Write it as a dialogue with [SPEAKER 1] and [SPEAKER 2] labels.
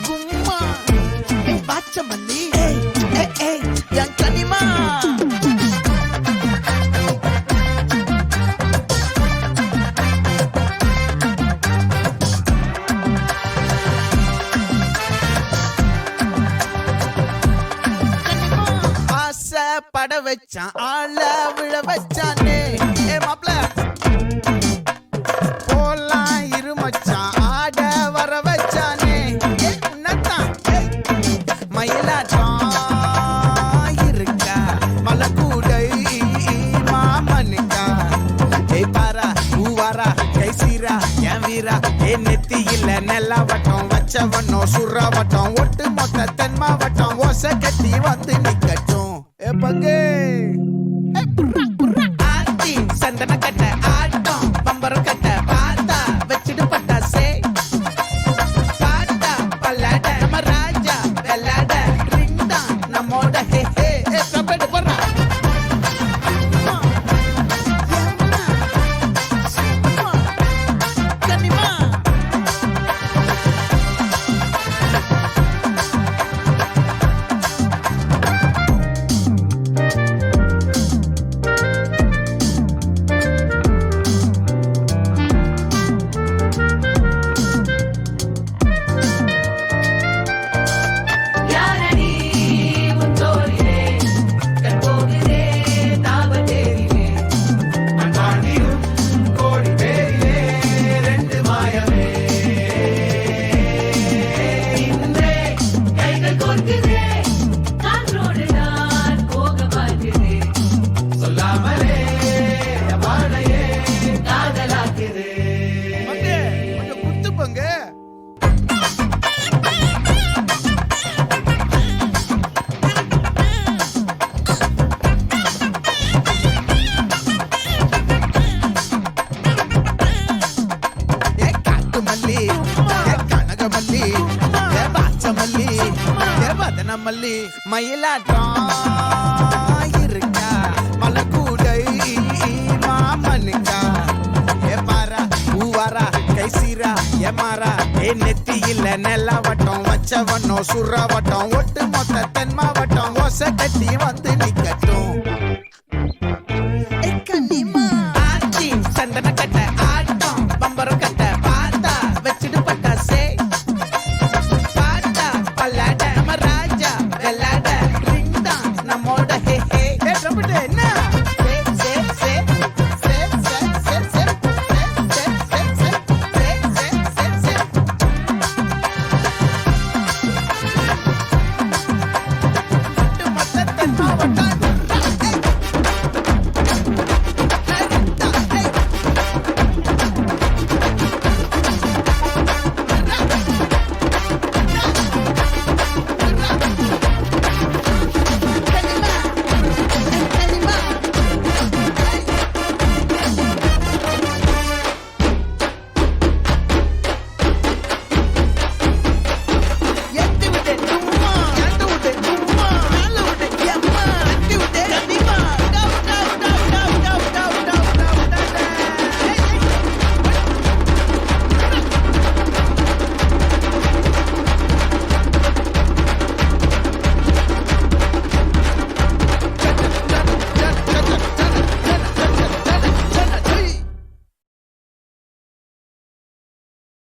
[SPEAKER 1] கும்மா பாச்ச மல்லி என் கனிமா பட வச்சான் ஆள விழ வச்சானே மாப்ள போலாம் இருமச்சான் ஆட வர வச்சானே உன்னத்தான் மயிலாட்டம் இருக்கா மலக்கூடை மாமனுக்கா பாரா பூவாரா கைசீரா என் வீரா நெத்தி இல்ல நெல்லா வட்டம் வச்சவனோ சுறா வட்டம் ஒட்டு மொத்த தென் மாவட்டம் ஓசை கட்டி வந்து நிக்கட்டும் பங்கே ஆத்தி சந்தன கட்ட ஆட்டம் பம்பரம் கட்ட பாத்தா வச்சிடு பட்டாசே பாட்டா பல்லாட நம்ம ராஜா வெள்ளாட ரிங் தான் நம்மோட ஹே ஹே கபடி போறா கனிமா மல்லி மயிலாட்டம் இருக்கா மலக்கூடை மாமனுக்கா பாரா பூவாரா கைசீரா எமாரா நெத்தி இல்ல நெல்லா வட்டம் வச்சவனோ சுறா வட்டம் ஒட்டு மொத்த தென் மாவட்டம் ஓசை கட்டி வந்து நிக்க